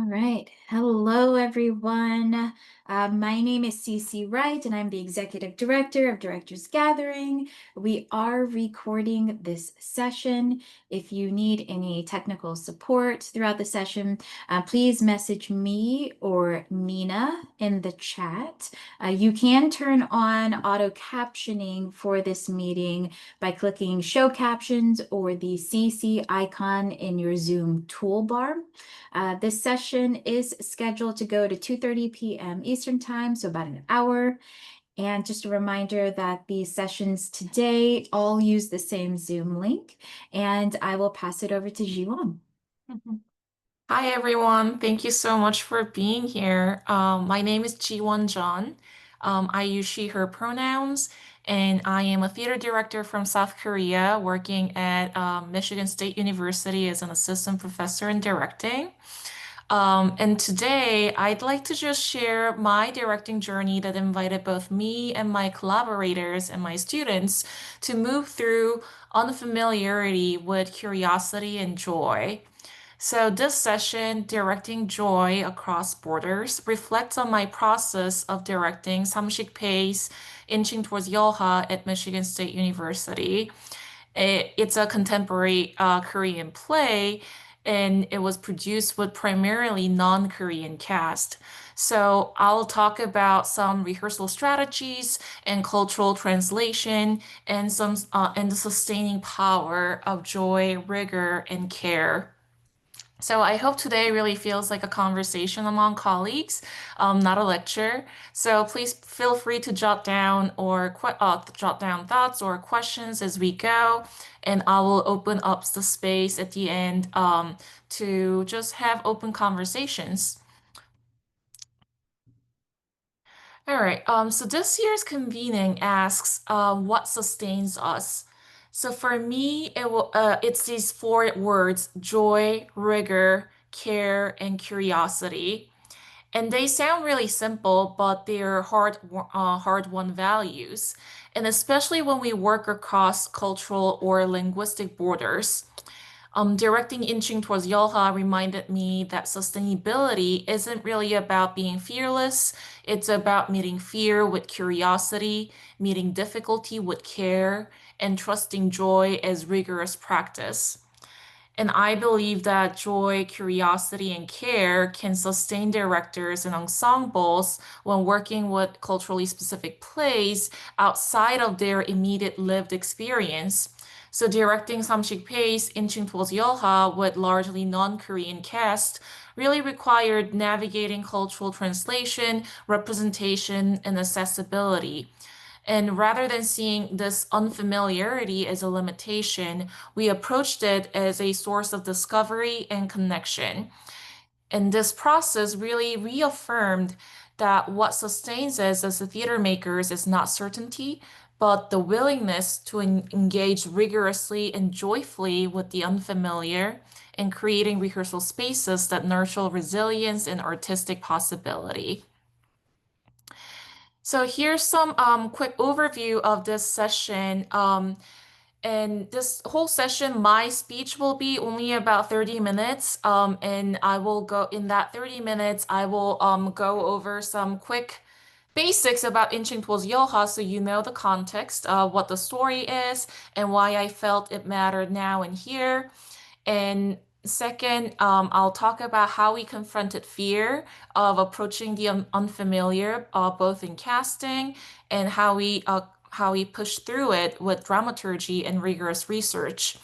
right. Hello, everyone. My name is Cece Wright, and I'm the Executive Director of Directors Gathering. We are recording this session. If you need any technical support throughout the session, please message me or Nina in the chat. You can turn on auto captioning for this meeting by clicking Show Captions or the CC icon in your Zoom toolbar. This session is scheduled to go to 2:30 p.m. Eastern Time, so about an hour. And just a reminder that these sessions today all use the same Zoom link, and I will pass it over to Jeon. Mhm. Hi everyone, thank you so much for being here. My name is Jiwon Jeon. I use she, her pronouns, and I am a theater director from South Korea working at Michigan State University as an assistant professor in directing. And today I'd like to just share my directing journey that invited both me and my collaborators and my students to move through unfamiliarity with curiosity and joy. So this session, Directing Joy Across Borders, reflects on my process of directing Sam-Shik Pai's Inching Towards Yeolha at Michigan State University. It's a contemporary Korean play, and it was produced with primarily non-Korean cast. So I'll talk about some rehearsal strategies and cultural translation and the sustaining power of joy, rigor, and care. So I hope today really feels like a conversation among colleagues, not a lecture. So please feel free to jot down thoughts or questions as we go, and I will open up the space at the end to just have open conversations. All right. So this year's convening asks, what sustains us? So for me, it's these four words: joy, rigor, care, and curiosity. And they sound really simple, but they're hard-won values. And especially when we work across cultural or linguistic borders. Directing Inching Towards Yeolha reminded me that sustainability isn't really about being fearless. It's about meeting fear with curiosity, meeting difficulty with care, and trusting joy as rigorous practice. And I believe that joy, curiosity, and care can sustain directors and ensembles when working with culturally specific plays outside of their immediate lived experience. So directing Sam-Shik Pai's Inching Towards Yeolha with largely non-Korean cast really required navigating cultural translation, representation, and accessibility. And rather than seeing this unfamiliarity as a limitation, we approached it as a source of discovery and connection. And this process really reaffirmed that what sustains us as the theater makers is not certainty, but the willingness to engage rigorously and joyfully with the unfamiliar and creating rehearsal spaces that nurture resilience and artistic possibility. So here's some quick overview of this session. And this whole session, my speech will be only about 30 minutes. And I will go in that 30 minutes, I will go over some quick basics about Inching Towards Yeolha so you know the context of what the story is and why I felt it mattered now and here. And second, I'll talk about how we confronted fear of approaching the unfamiliar, both in casting and how we pushed through it with dramaturgy and rigorous research.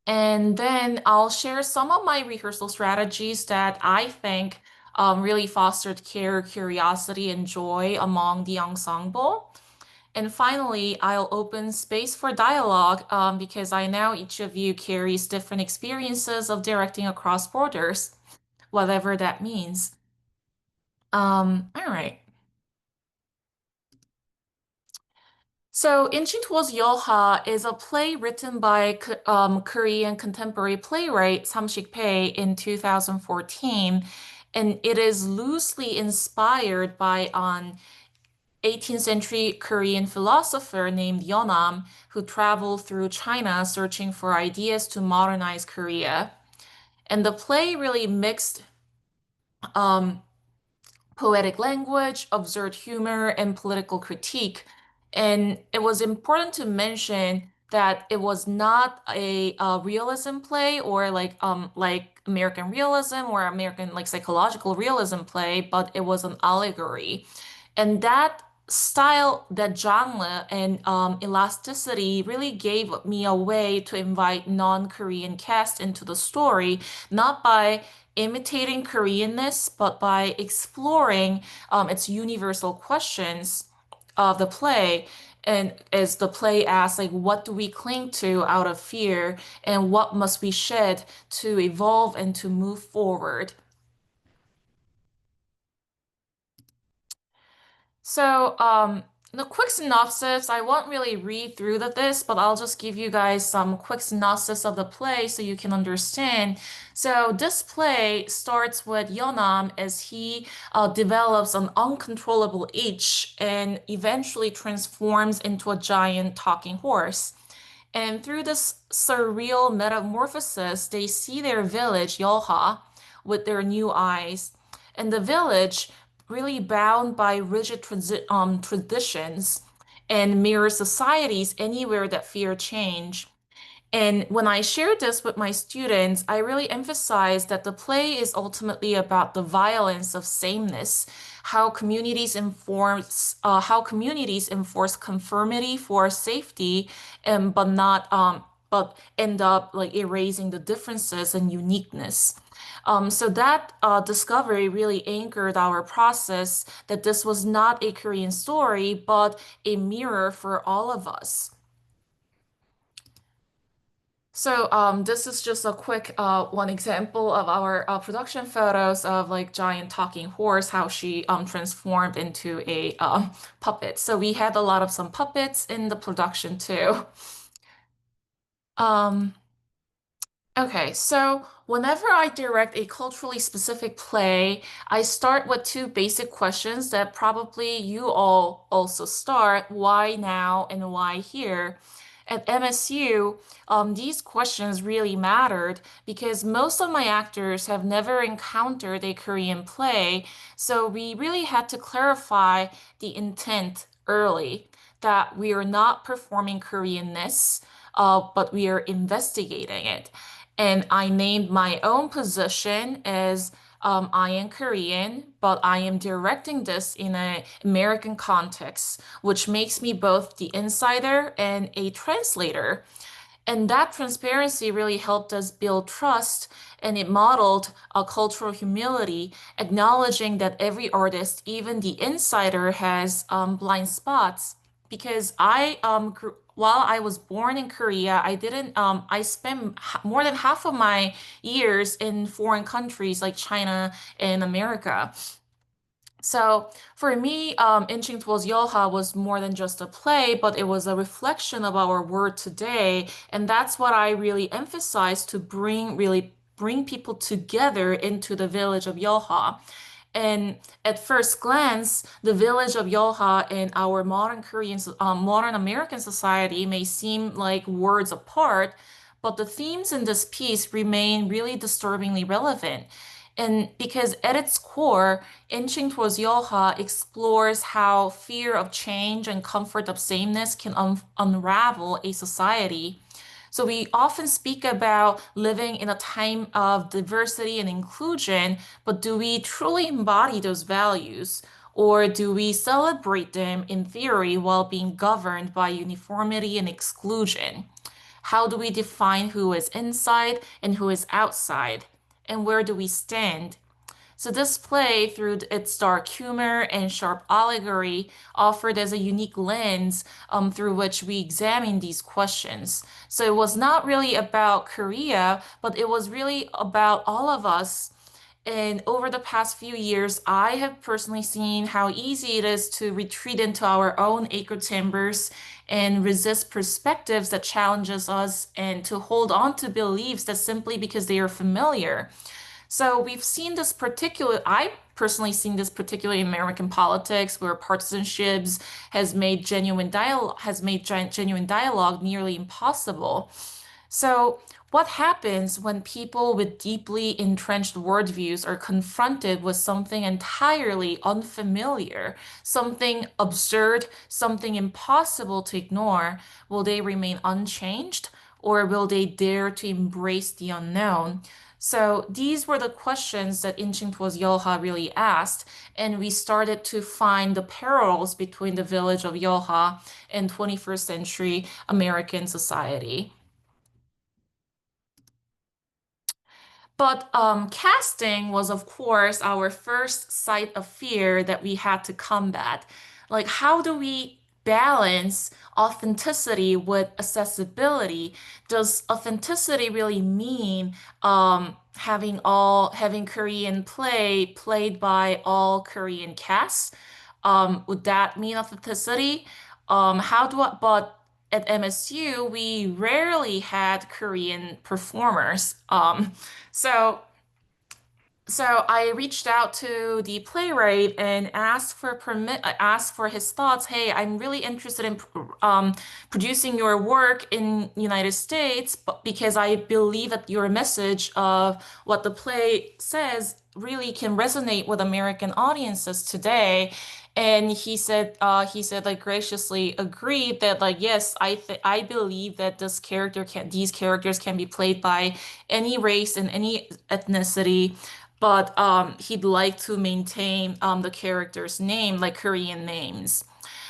And then I'll share some of my rehearsal strategies that I think really fostered care, curiosity, and joy among the ensemble. And finally, I'll open space for dialogue because I know each of you carries different experiences of directing across borders, whatever that means. All right. So, Inching Towards Yeolha is a play written by Korean contemporary playwright Sam-Shik Pai in 2014, and it is loosely inspired by an 18th century Korean philosopher named Yeon, who traveled through China searching for ideas to modernize Korea. And the play really mixed. um, poetic language, absurd humor, and political critique. And it was important to mention that it was not a realism play or like American realism or American like psychological realism play, but it was an allegory. And that style, that genre and elasticity really gave me a way to invite non-Korean cast into the story, not by imitating Koreanness, but by exploring its universal questions of the play. And as the play asks, like, what do we cling to out of fear, and what must we shed to evolve and to move forward? So, the quick synopsis, I won't really read through this, but I'll just give you guys some quick synopsis of the play so you can understand. So, this play starts with Yeonam as he develops an uncontrollable itch and eventually transforms into a giant talking horse. And through this surreal metamorphosis, they see their village, Yeolha, with their new eyes. And the village, really bound by rigid traditions and mirror societies anywhere that fear change. And when I shared this with my students, I really emphasized that the play is ultimately about the violence of sameness, how communities enforce conformity for safety, and but end up like erasing the differences and uniqueness. So that discovery really anchored our process that this was not a Korean story, but a mirror for all of us. So this is just a quick one example of our production photos of like giant talking horse, how she transformed into a puppet. So we had a lot of some puppets in the production too. Um, Okay, so whenever I direct a culturally specific play, I start with two basic questions that probably you all also start. Why now and why here? At MSU, these questions really mattered because most of my actors have never encountered a Korean play, so we really had to clarify the intent early, that we are not performing Koreanness, but we are investigating it. And I named my own position as I am Korean, but I am directing this in an American context, which makes me both the insider and a translator. And that transparency really helped us build trust, and it modeled a cultural humility, acknowledging that every artist, even the insider, has blind spots. Because while I was born in Korea, I spent more than half of my years in foreign countries like China and America. So for me, Inching Towards Yeolha was more than just a play, but it was a reflection of our world today. And that's what I really emphasized to really bring people together into the village of Yeolha. And at first glance, the village of Yeolha in our modern American society may seem like words apart, but the themes in this piece remain really disturbingly relevant. And because at its core, Inching Towards Yeolha explores how fear of change and comfort of sameness can unravel a society. So we often speak about living in a time of diversity and inclusion, but do we truly embody those values? Or do we celebrate them in theory while being governed by uniformity and exclusion? How do we define who is inside and who is outside? And where do we stand? So this play, through its dark humor and sharp allegory, offered as a unique lens through which we examine these questions. So it was not really about Korea, but it was really about all of us. And over the past few years, I have personally seen how easy it is to retreat into our own echo chambers and resist perspectives that challenges us and to hold on to beliefs that simply because they are familiar. So I personally seen this particularly in American politics where partisanships has made genuine dialogue nearly impossible. So, what happens when people with deeply entrenched worldviews are confronted with something entirely unfamiliar, something absurd, something impossible to ignore? Will they remain unchanged, or will they dare to embrace the unknown? So these were the questions that Inching Towards Yeolha really asked, and we started to find the parallels between the village of Yeolha and 21st century American society. But casting was, of course, our first sight of fear that we had to combat. Like, how do we balance authenticity with accessibility? Does authenticity really mean having Korean play played by all Korean casts? Would that mean authenticity? How do I, but at MSU, we rarely had Korean performers. So, so I reached out to the playwright and asked for his thoughts. Hey, I'm really interested in producing your work in United States, but because I believe that your message of what the play says really can resonate with American audiences today. And he said like graciously agreed that like yes, I believe that these characters can be played by any race and any ethnicity, but he'd like to maintain the character's name, like Korean names.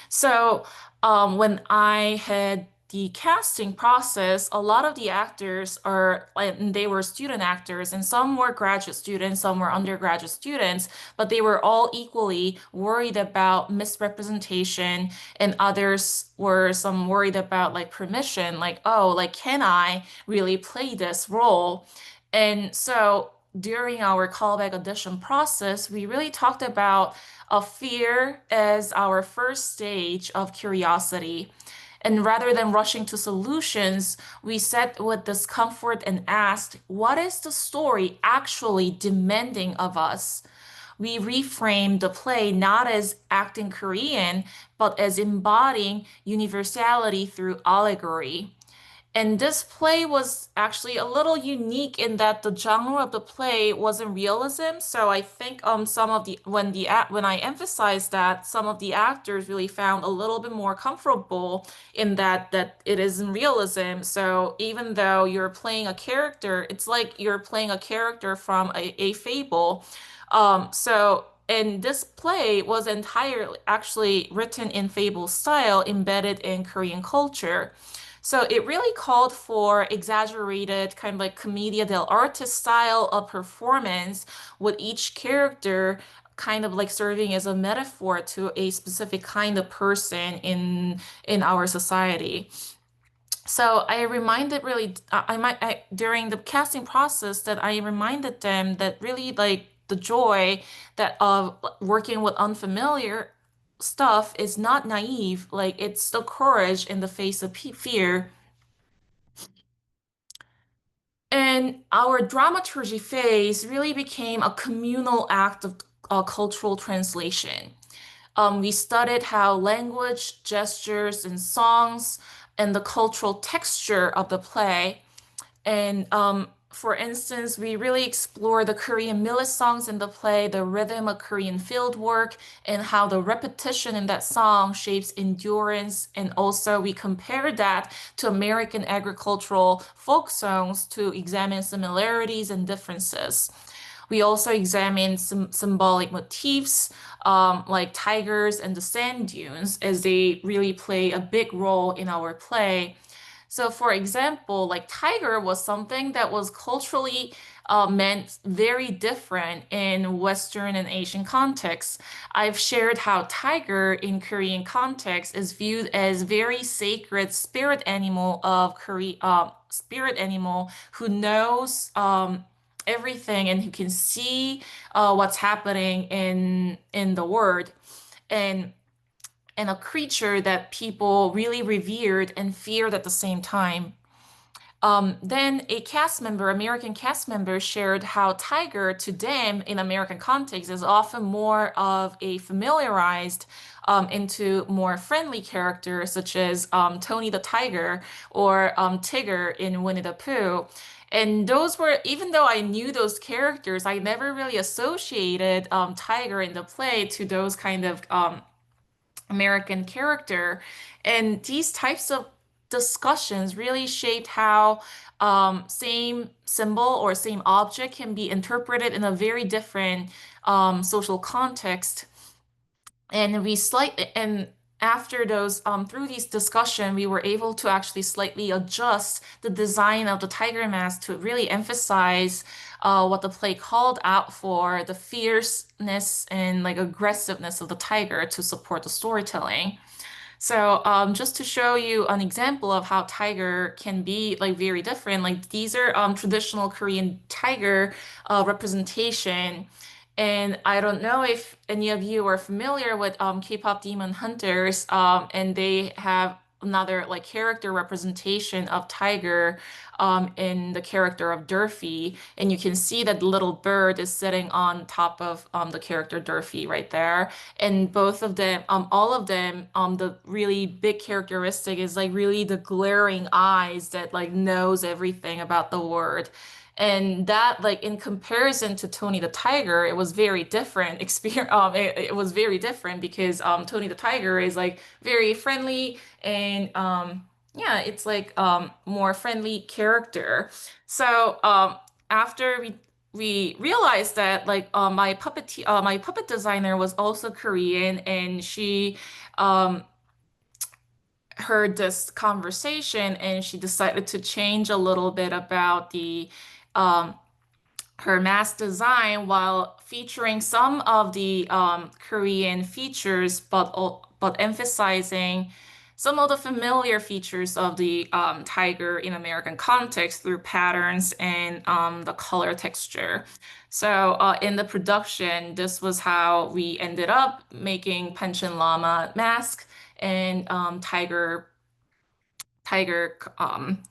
So when I had the casting process, a lot of the actors and they were student actors, and some were graduate students, some were undergraduate students, but they were all equally worried about misrepresentation, and others were some worried about like permission, like, oh, like, can I really play this role? And so during our callback audition process, we really talked about a fear as our first stage of curiosity. And rather than rushing to solutions, we sat with discomfort and asked, what is the story actually demanding of us? We reframed the play not as acting Korean, but as embodying universality through allegory. And this play was actually a little unique in that the genre of the play wasn't realism. So I think some of the when I emphasized that, some of the actors really found a little bit more comfortable in that it isn't realism. So even though you're playing a character, it's like you're playing a character from a fable. And this play was entirely actually written in fable style, embedded in Korean culture. So it really called for exaggerated kind of like commedia dell'arte style of performance, with each character kind of like serving as a metaphor to a specific kind of person in our society. So I reminded really during the casting process that I reminded them that really like the joy that of working with unfamiliar stuff is not naive, like it's the courage in the face of fear. And our dramaturgy phase really became a communal act of cultural translation. We studied how language, gestures, and songs and the cultural texture of the play, and for instance, we really explore the Korean millet songs in the play, the rhythm of Korean field work, and how the repetition in that song shapes endurance. And also, we compare that to American agricultural folk songs to examine similarities and differences. We also examine some symbolic motifs like tigers and the sand dunes, as they really play a big role in our play. So, for example, like tiger was something that was culturally meant very different in Western and Asian contexts. I've shared how tiger in Korean context is viewed as very sacred spirit animal of Korea, spirit animal who knows everything and who can see what's happening in the world. And a creature that people really revered and feared at the same time. Then a cast member, American cast member, shared how Tiger to them in American context is often more of a familiarized into more friendly characters such as Tony the Tiger or Tigger in Winnie the Pooh. And those were, even though I knew those characters, I never really associated Tiger in the play to those kind of American character. And these types of discussions really shaped how same symbol or same object can be interpreted in a very different social context. And we slightly, and after those, through these discussion, we were able to actually slightly adjust the design of the tiger mask to really emphasize what the play called out for, the fierceness and like aggressiveness of the tiger to support the storytelling. So, just to show you an example of how tiger can be like very different, like these are traditional Korean tiger representation. And I don't know if any of you are familiar with K-pop Demon Hunters, and they have another like character representation of tiger in the character of Durfee, and you can see that the little bird is sitting on top of the character Durfee right there. And both of them, all of them, the really big characteristic is like really the glaring eyes that like knows everything about the word. And that, like, in comparison to Tony the Tiger, it was very different experience. It was very different because Tony the Tiger is like very friendly and yeah, it's like more friendly character. So after we realized that like my puppet designer was also Korean, and she um heard this conversation and she decided to change a little bit about the um her mask design while featuring some of the Korean features, but emphasizing some of the familiar features of the tiger in American context through patterns and the color texture. So in the production, this was how we ended up making Pension Llama mask and tiger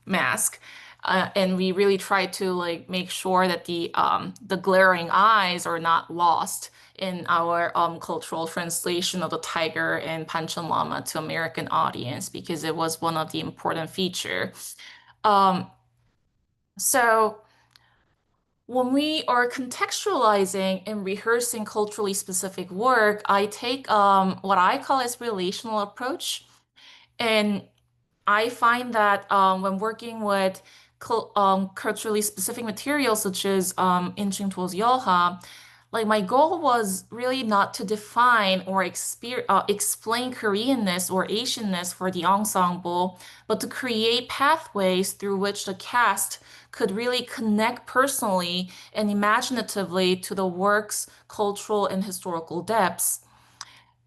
mask. And we really tried to like make sure that the glaring eyes are not lost in our cultural translation of the tiger and Panchen Llama to American audience because it was one of the important feature. Um, so when we are contextualizing and rehearsing culturally specific work, I take what I call as relational approach. And I find that when working with culturally specific materials such as Inching Towards Yeolha, like my goal was really not to define or explain Koreanness or Asianness for the ensemble, but to create pathways through which the cast could really connect personally and imaginatively to the work's cultural and historical depths.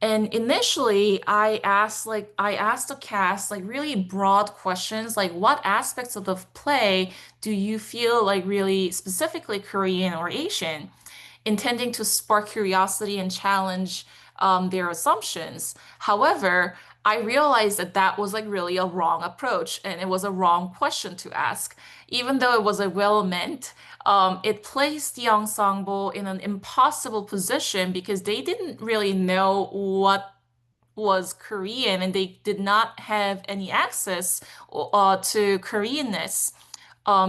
And initially, I asked the cast like really broad questions like what aspects of the play do you feel like really specifically Korean or Asian, intending to spark curiosity and challenge their assumptions. However, I realized that that was like really a wrong approach and it was a wrong question to ask. Even though it was a well-meant, it placed the ensemble in an impossible position because they didn't really know what was Korean and they did not have any access to Koreanness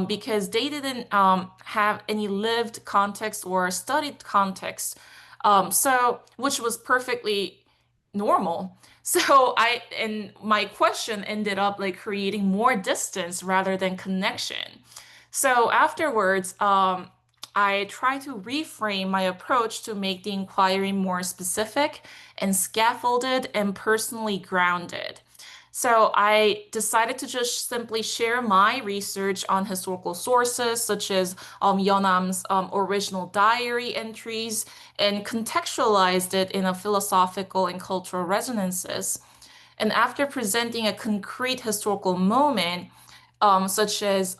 because they didn't have any lived context or studied context. Which was perfectly normal. And my question ended up like creating more distance rather than connection. So afterwards, I try to reframe my approach to make the inquiry more specific and scaffolded and personally grounded. So I decided to just simply share my research on historical sources, such as Yeonam's original diary entries, and contextualized it in a philosophical and cultural resonances. And after presenting a concrete historical moment, such as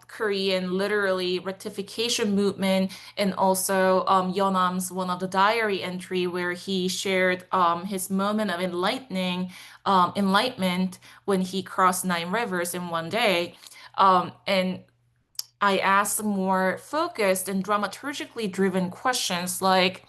Korean literally rectification movement, and also Yeonam's one of the diary entry where he shared his moment of enlightment when he crossed 9 rivers in one day. And I asked more focused and dramaturgically driven questions like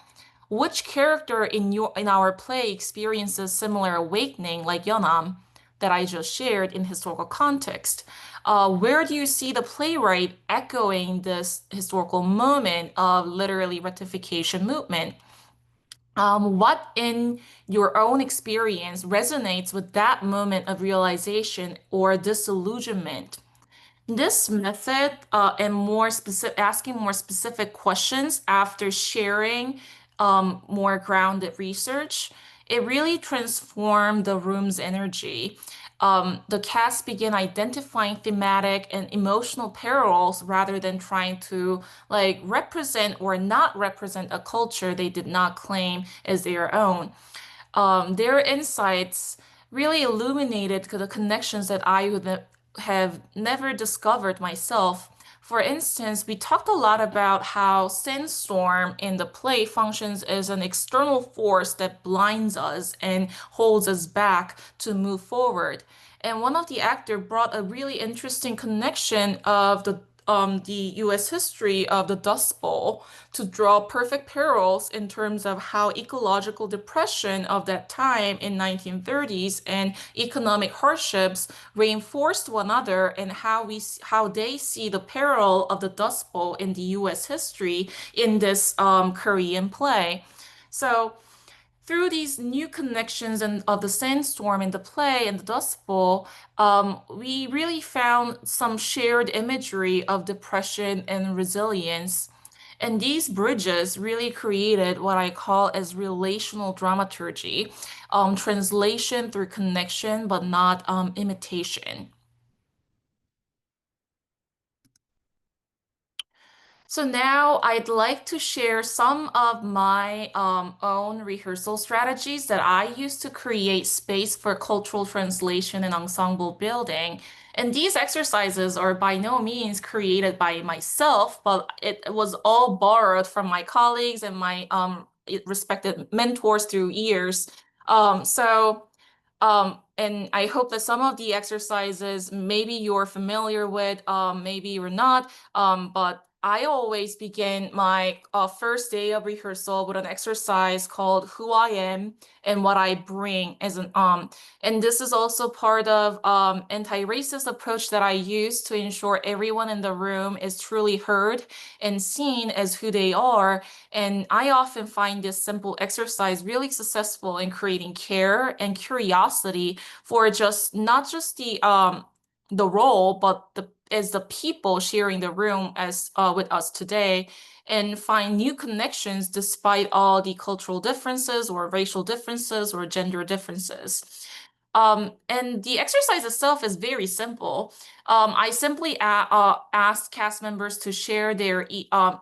which character in our play experiences similar awakening like Yeonam that I just shared in historical context? Where do you see the playwright echoing this historical moment of literally rectification movement? What in your own experience resonates with that moment of realization or disillusionment? This method and more specific, asking more specific questions after sharing more grounded research, it really transformed the room's energy. The cast began identifying thematic and emotional parallels rather than trying to like represent or not represent a culture they did not claim as their own. Their insights really illuminated the connections that I would have never discovered myself. For instance, we talked a lot about how sandstorm in the play functions as an external force that blinds us and holds us back to move forward. And one of the actors brought a really interesting connection of the US history of the Dust Bowl to draw perfect parallels in terms of how ecological depression of that time in 1930s and economic hardships reinforced one another and how they see the parallel of the Dust Bowl in the US history in this Korean play. So through these new connections and of the sandstorm in the play and the Dust Bowl, we really found some shared imagery of depression and resilience. And these bridges really created what I call as relational dramaturgy, translation through connection, but not imitation. So now I'd like to share some of my own rehearsal strategies that I use to create space for cultural translation and ensemble building. And these exercises are by no means created by myself, but it was all borrowed from my colleagues and my respected mentors through years. And I hope that some of the exercises maybe you're familiar with, maybe you're not. But I always begin my first day of rehearsal with an exercise called Who I Am and What I Bring as an and this is also part of anti-racist approach that I use to ensure everyone in the room is truly heard and seen as who they are. And I often find this simple exercise really successful in creating care and curiosity for just not just the role, but the as the people sharing the room as with us today, and find new connections despite all the cultural differences or racial differences or gender differences. And the exercise itself is very simple. I simply asked cast members to share their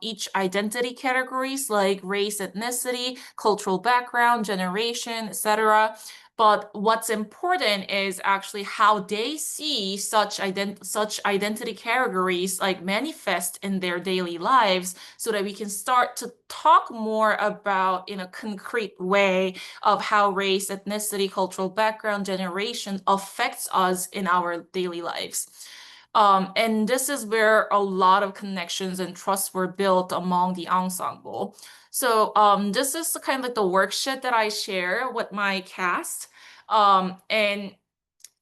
each identity categories like race, ethnicity, cultural background, generation, etc. But what's important is actually how they see such identity categories like manifest in their daily lives so that we can start to talk more about in a concrete way of how race, ethnicity, cultural background, generation affects us in our daily lives. And this is where a lot of connections and trust were built among the ensemble. So this is kind of like the worksheet that I share with my cast. And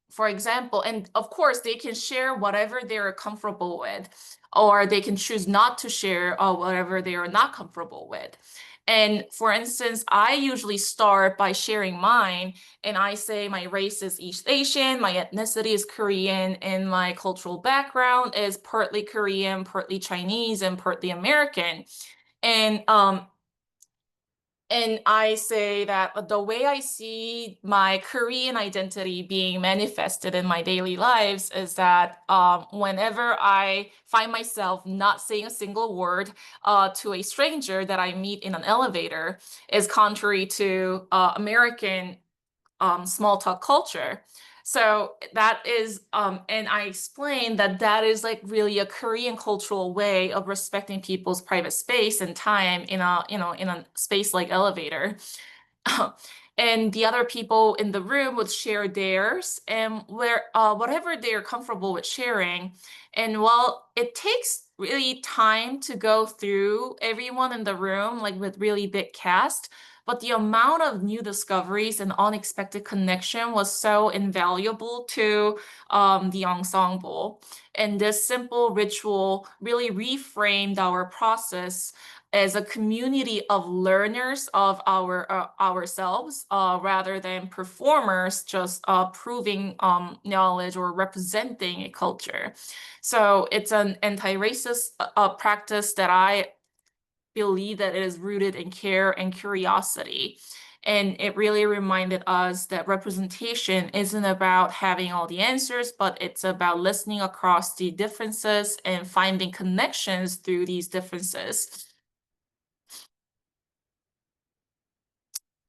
for example, and of course, they can share whatever they're comfortable with, or they can choose not to share whatever they are not comfortable with. And for instance, I usually start by sharing mine, and I say my race is East Asian, my ethnicity is Korean, and my cultural background is partly Korean, partly Chinese, and partly American. And and I say that the way I see my Korean identity being manifested in my daily lives is that whenever I find myself not saying a single word to a stranger that I meet in an elevator is contrary to American small talk culture. So that is, and I explained that that is like really a Korean cultural way of respecting people's private space and time in a, in a space like elevator. and the other people in the room would share theirs and whatever they're comfortable with sharing. And while it takes really time to go through everyone in the room, like with really big cast, but the amount of new discoveries and unexpected connection was so invaluable to the ensemble. And this simple ritual really reframed our process as a community of learners of ourselves rather than performers just proving knowledge or representing a culture. So it's an anti-racist practice that I believe that it is rooted in care and curiosity. And it really reminded us that representation isn't about having all the answers, but it's about listening across the differences and finding connections through these differences.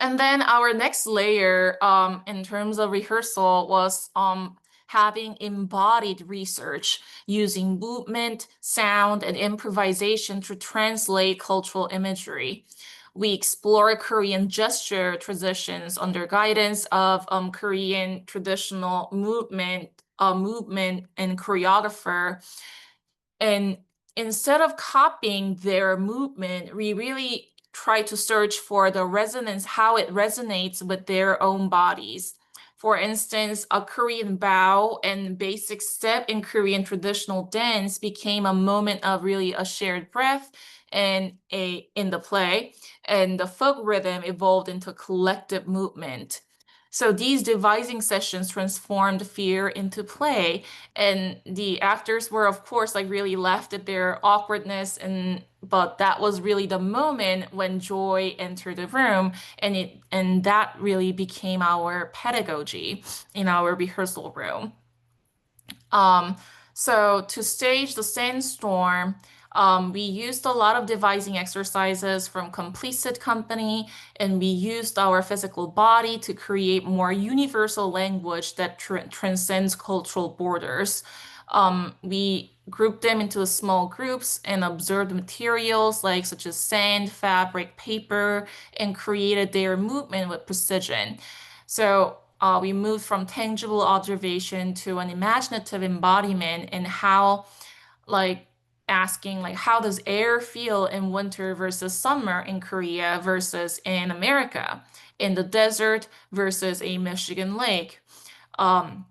And then our next layer in terms of rehearsal was having embodied research using movement, sound, and improvisation to translate cultural imagery. We explore Korean gesture traditions under guidance of Korean traditional movement and choreographer. And instead of copying their movement, we really try to search for the resonance, how it resonates with their own bodies. For instance, a Korean bow and basic step in Korean traditional dance became a moment of really a shared breath and in the play, and the folk rhythm evolved into collective movement. So these devising sessions transformed fear into play, and the actors were of course like really left at their awkwardness, and but that was really the moment when joy entered the room, and that really became our pedagogy in our rehearsal room. Um, so to stage the sandstorm, we used a lot of devising exercises from Complicit Company, and we used our physical body to create more universal language that transcends cultural borders. We grouped them into small groups and observed materials like such as sand, fabric, paper, and created their movement with precision. So we moved from tangible observation to an imaginative embodiment, and how, like, asking like how does air feel in winter versus summer in Korea versus in America, in the desert versus a Michigan lake. Um,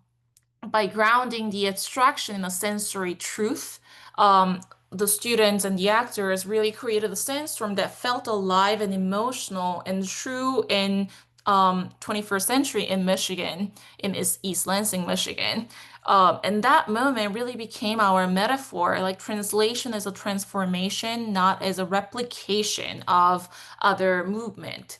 by grounding the abstraction in a sensory truth, the students and the actors really created a sandstorm that felt alive and emotional and true in 21st century in Michigan, in East Lansing, Michigan. And that moment really became our metaphor. Like translation is a transformation, not as a replication of other movement.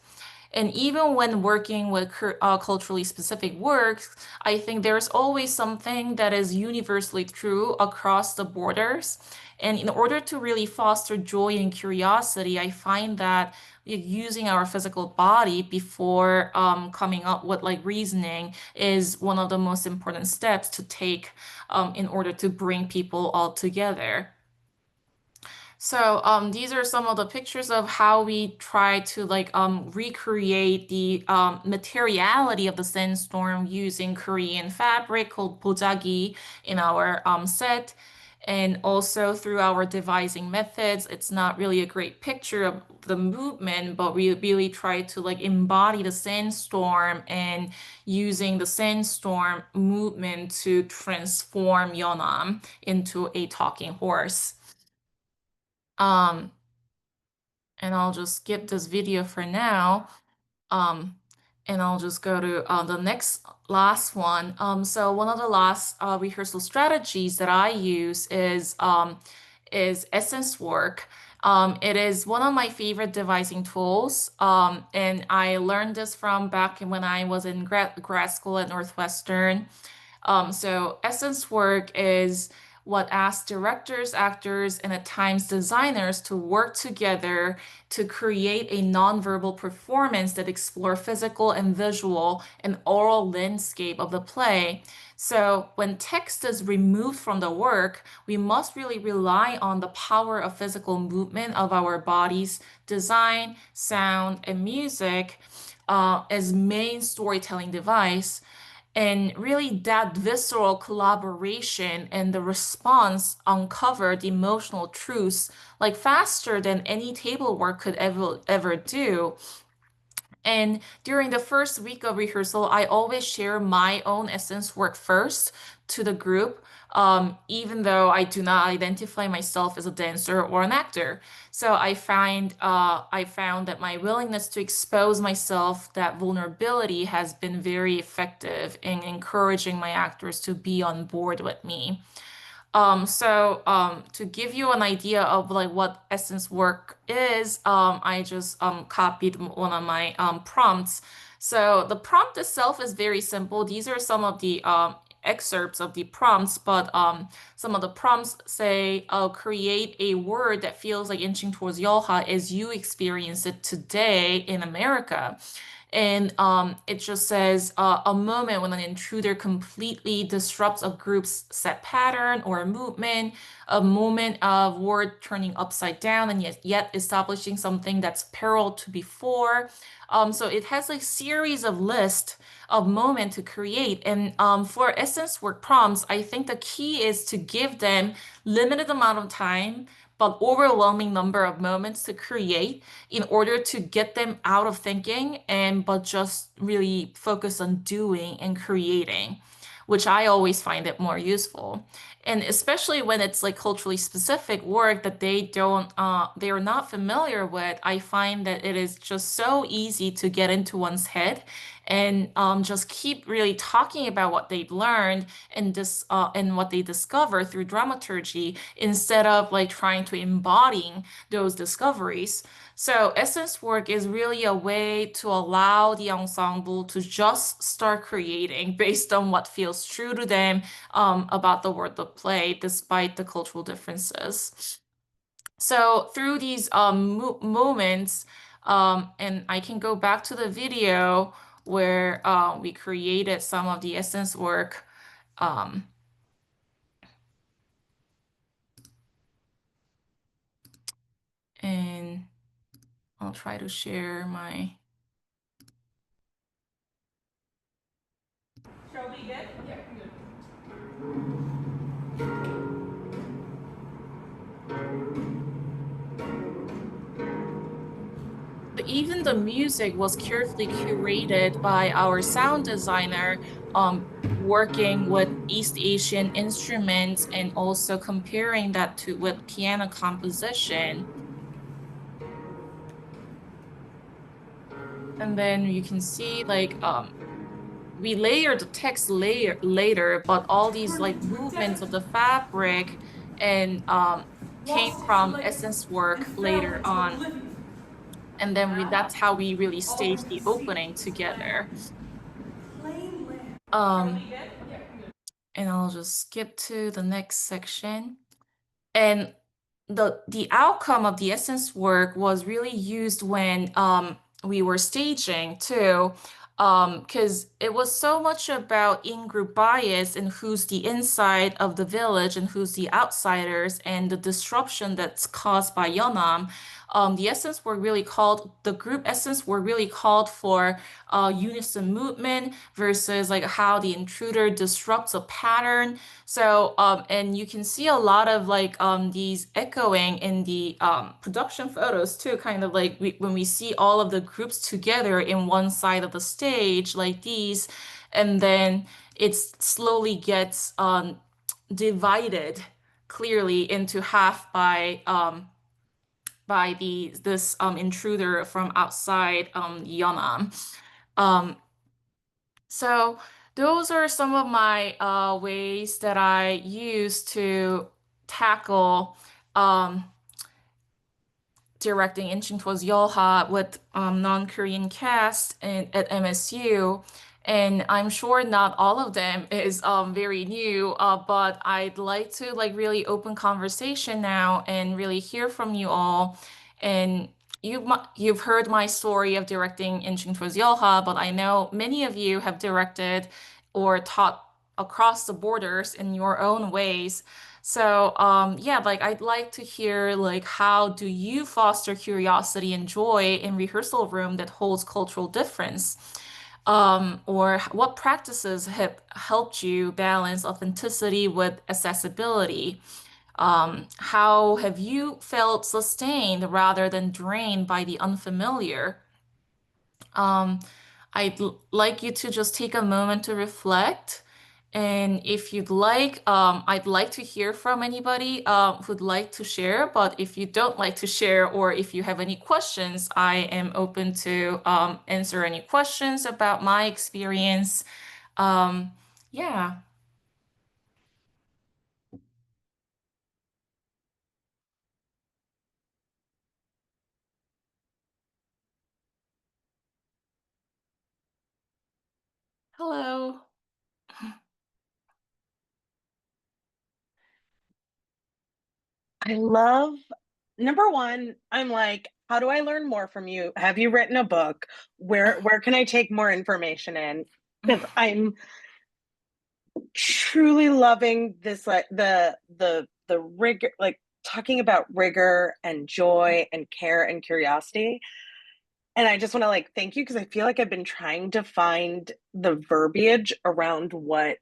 And even when working with culturally specific works, I think there's always something that is universally true across the borders. And in order to really foster joy and curiosity, I find that using our physical body before coming up with like reasoning is one of the most important steps to take in order to bring people all together. So these are some of the pictures of how we try to like recreate the materiality of the sandstorm using Korean fabric called bojagi in our set. And also through our devising methods, it's not really a great picture of the movement, but we really try to like embody the sandstorm and using the sandstorm movement to transform Yeonam into a talking horse. Um, and I'll just skip this video for now. Um, and I'll just go to the next last one. So one of the last rehearsal strategies that I use is essence work. It is one of my favorite devising tools. And I learned this from back when I was in grad school at Northwestern. So essence work is what asks directors, actors, and at times designers to work together to create a nonverbal performance that explore physical and visual and oral landscape of the play. So when text is removed from the work, we must really rely on the power of physical movement of our bodies, design, sound, and music as main storytelling device. And really, that visceral collaboration and the response uncovered emotional truths like faster than any table work could ever do. And during the first week of rehearsal, I always share my own essence work first to the group, even though I do not identify myself as a dancer or an actor. So I found that my willingness to expose myself, that vulnerability, has been very effective in encouraging my actors to be on board with me. To give you an idea of like what essence work is, I just copied one of my prompts. So the prompt itself is very simple. These are some of the excerpts of the prompts, but some of the prompts say, create a word that feels like inching towards Yeolha as you experience it today in America. And it just says a moment when an intruder completely disrupts a group's set pattern or a movement, a moment of word turning upside down and yet establishing something that's parallel to before. So it has a series of lists of moment to create. And for essence work prompts, I think the key is to give them limited amount of time, but overwhelming number of moments to create in order to get them out of thinking and but just really focus on doing and creating, which I always find it more useful. And especially when it's like culturally specific work that they are not familiar with, I find that it is just so easy to get into one's head and just keep really talking about what they've learned and what they discover through dramaturgy instead of like trying to embodying those discoveries. So essence work is really a way to allow the ensemble to just start creating based on what feels true to them about the world of play, despite the cultural differences. So through these moments, and I can go back to the video where we created some of the essence work. Um, and I'll try to share my. Even the music was carefully curated by our sound designer, working with East Asian instruments and also comparing that to with piano composition. And then you can see like we layered the text later, but all these like movements of the fabric and came Lost its from layer essence and work fell later into on. oblivion. And then Now, that's how we really all we staged can the see opening is land. together. Plain land. Um, and I'll just skip to the next section. And the outcome of the essence work was really used when we were staging too, because it was so much about in-group bias and who's the inside of the village and who's the outsiders and the disruption that's caused by Yeonam. The group essence were really called for unison movement versus like how the intruder disrupts a pattern. So, and you can see a lot of like these echoing in the production photos too, kind of like when we see all of the groups together in one side of the stage like these, and then it slowly gets divided clearly into half by this intruder from outside Yeonam. Um, so those are some of my ways that I use to tackle um, directing Inching Towards Yeolha with non-Korean cast at MSU. And I'm sure not all of them is very new, but I'd like to like really open conversation now and really hear from you all. And you've heard my story of directing Inching Towards Yeolha, but I know many of you have directed or taught across the borders in your own ways. So, yeah, like I'd like to hear like how do you foster curiosity and joy in rehearsal room that holds cultural difference? Or what practices have helped you balance authenticity with accessibility? How have you felt sustained rather than drained by the unfamiliar? Um, like you to just take a moment to reflect. And if you'd like, I'd like to hear from anybody who'd like to share. But if you don't like to share, or if you have any questions, I am open to answer any questions about my experience. Um, yeah. Hello. I love number one, I'm like, how do I learn more from you? Have you written a book? Where can I take more information in? Because I'm truly loving this like the rigor, like talking about rigor and joy and care and curiosity. And I just want to like thank you because I feel like I've been trying to find the verbiage around what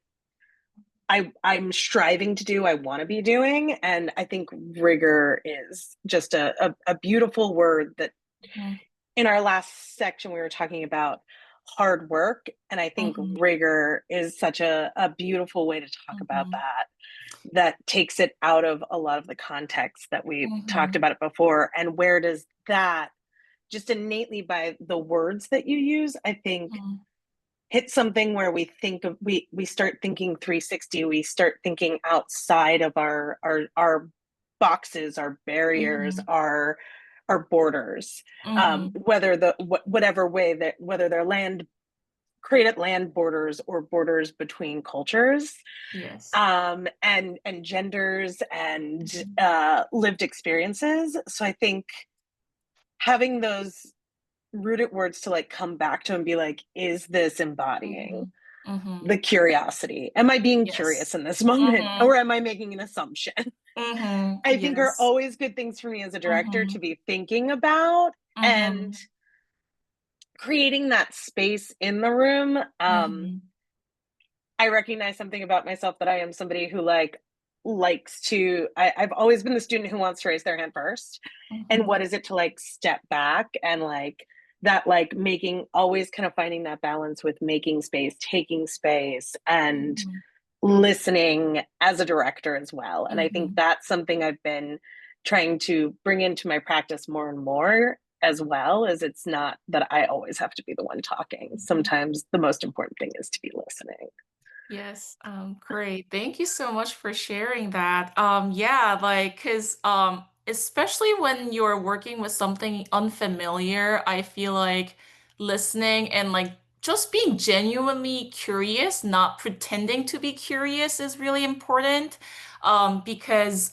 I'm striving to do, I want to be doing. And I think rigor is just a beautiful word that Mhm, in our last section, we were talking about hard work. And I think mhm, rigor is such a beautiful way to talk about mhm, that, that takes it out of a lot of the context that we talked mhm, about it before. And where does that just innately by the words that you use, I think mhm, hit something where we think of we start thinking 360, we start thinking outside of our boxes, our barriers, mhm, our borders, mhm. whether whatever way that whether they're land created land borders or borders between cultures, Yes. and genders and Mhm, lived experiences. So I think having those rooted words to like come back to and be like, is this embodying mhm, mhm. the curiosity? Am I being curious Yes. in this moment Mhm, or am I making an assumption? mhm. I think are Yes. always good things for me as a director to Mhm, be thinking about and mhm, creating that space in the room. mhm, I recognize something about myself that I am somebody who like likes to I've always been the student who wants to raise their hand first. And mhm, what is it to like step back and like that like making always kind of finding that balance with making space, taking space and mhm, listening as a director as well. And I think mhm. that's something I've been trying to bring into my practice more and more as well as it's not that I always have to be the one talking. Mhm. Sometimes the most important thing is to be listening. Yes, great. Thank you so much for sharing that. Yeah, like, especially when you're working with something unfamiliar, I feel like listening and like just being genuinely curious, not pretending to be curious is really important. Because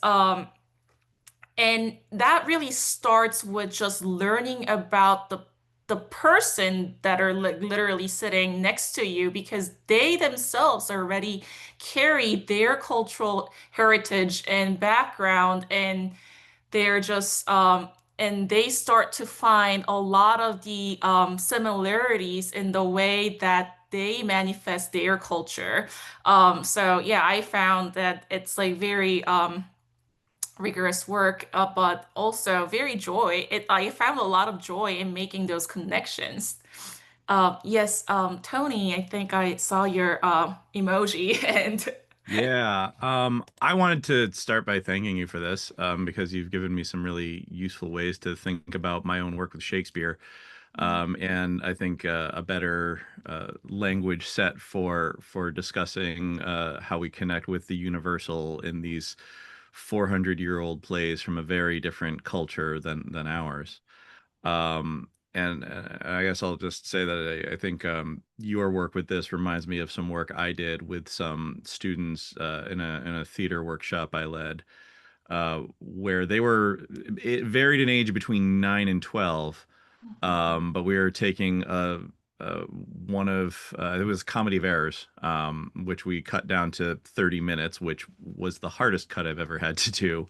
and that really starts with just learning about the person that are like literally sitting next to you because they themselves already carry their cultural heritage and background and they're just and they start to find a lot of the similarities in the way that they manifest their culture. So yeah, I found that it's like very rigorous work, but also very joy. I found a lot of joy in making those connections. Yes, Tony, I think I saw your emoji and Yeah, I wanted to start by thanking you for this, because you've given me some really useful ways to think about my own work with Shakespeare, and I think a better language set for discussing how we connect with the universal in these 400-year-old plays from a very different culture than ours. And I guess I'll just say that I think your work with this reminds me of some work I did with some students in a theater workshop I led, where it varied in age between 9 and 12, but we were taking one of it was Comedy of Errors, which we cut down to 30 minutes, which was the hardest cut I've ever had to do.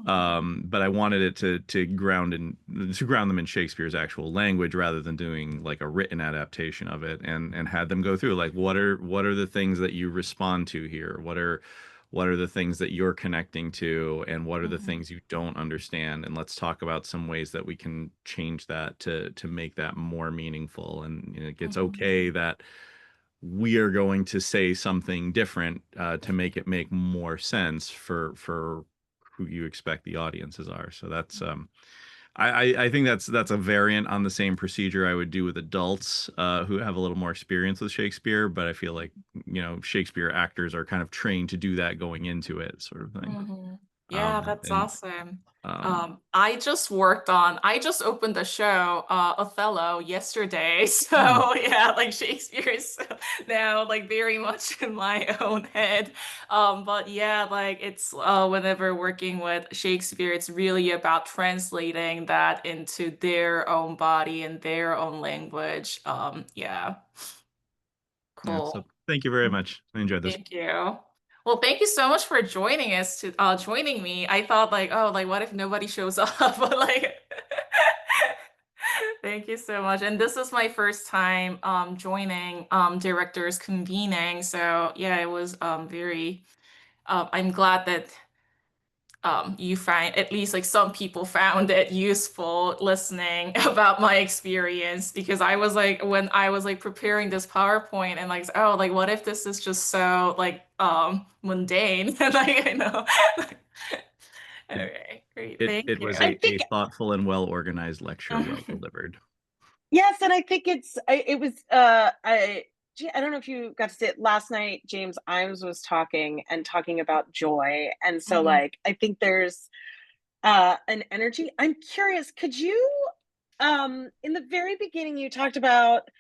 But I wanted it to ground them in Shakespeare's actual language rather than doing like a written adaptation of it, and had them go through like what are the things that you respond to here? What are the things that you're connecting to, and what are the things you don't understand? And let's talk about some ways that we can change that to make that more meaningful. And it's okay that we are going to say something different to make it make more sense for who you expect the audiences are. So that's I think that's a variant on the same procedure I would do with adults who have a little more experience with Shakespeare, but I feel like Shakespeare actors are kind of trained to do that going into it, sort of thing. Yeah, that's And awesome. I just opened the show, Othello, yesterday. So yeah, like Shakespeare is now like very much in my own head. But yeah, like it's whenever working with Shakespeare, it's really about translating that into their own body and their own language. Yeah, yeah, so cool. thank you very much. I enjoyed this. Thank you. Well, thank you so much for joining me. I thought like, oh, like what if nobody shows up? But like thank you so much. And this is my first time joining directors convening. So yeah, it was very I'm glad that you find at least like some people found it useful listening about my experience, because I was like when I was like preparing this PowerPoint and like, oh, like what if this is just so like mundane and like I know. Okay, great, thank It you. was I think a thoughtful and well organized lecture, well delivered. yes, and I think it was I don't know if you got to see it last night. James Imes was talking about joy, and so Mhm. like I think there's an energy. I'm curious, could you in the very beginning you talked about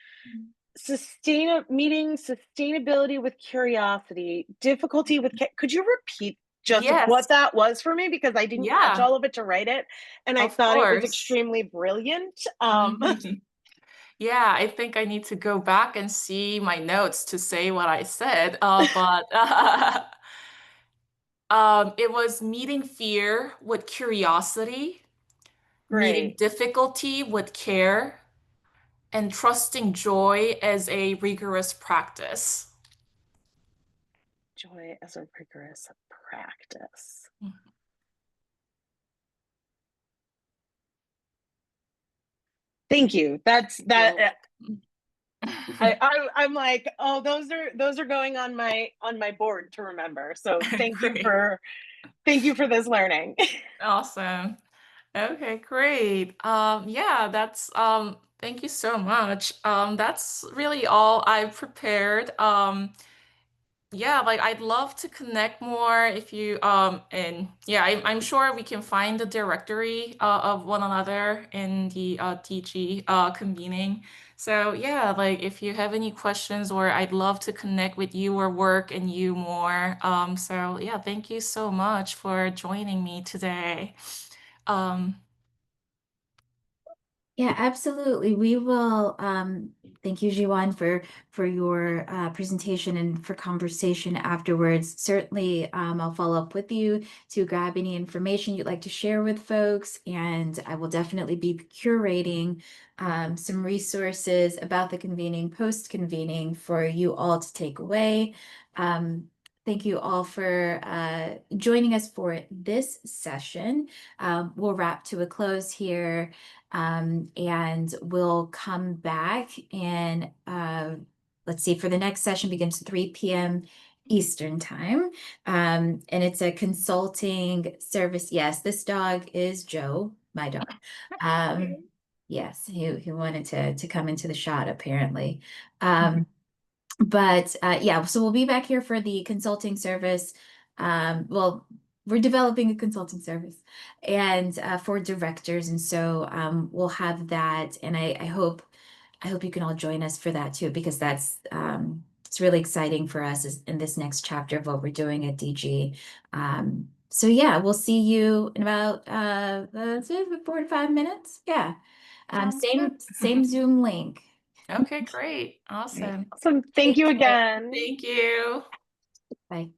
meeting sustainability with curiosity, difficulty with could you repeat just Yes, what that was for me, because I didn't catch yeah, all of it to write it and I of thought it was course. extremely brilliant. Mhm. Yeah, I think I need to go back and see my notes to say what I said. But it was meeting fear with curiosity, meeting Great. difficulty with care, and trusting joy as a rigorous practice. Joy as a rigorous practice. Thank you. That's that. You're welcome. I'm like, oh, those are going on my board to remember. So Great. thank you for this learning. Awesome. Okay, great. Yeah, that's thank you so much. That's really all I've prepared. Yeah, like I'd love to connect more if you and yeah, I'm sure we can find the directory of one another in the TG convening. So yeah, like if you have any questions, or I'd love to connect with you or work and you more. So yeah, thank you so much for joining me today. Um, Yeah, absolutely. We will thank you, Jiwan, for your presentation and for conversation afterwards. Certainly, I'll follow up with you to grab any information you'd like to share with folks, and I will definitely be curating some resources about the convening, post-convening for you all to take away. Thank you all for joining us for this session. We'll wrap to a close here. And we'll come back and let's see, for the next session begins 3 p.m. Eastern time. And it's a consulting service. Yes, this dog is Joe, my dog. Yes, he wanted to come into the shot apparently. But yeah, so we'll be back here for the consulting service. Well, we're developing a consulting service and for directors, and so we'll have that. And I hope you can all join us for that too, because that's it's really exciting for us in this next chapter of what we're doing at DG. So yeah, we'll see you in about 4 to 5 minutes. Yeah, Sounds good. same Zoom link. Okay, great. Awesome. Awesome. Thank you Take care. again. Thank you. Bye.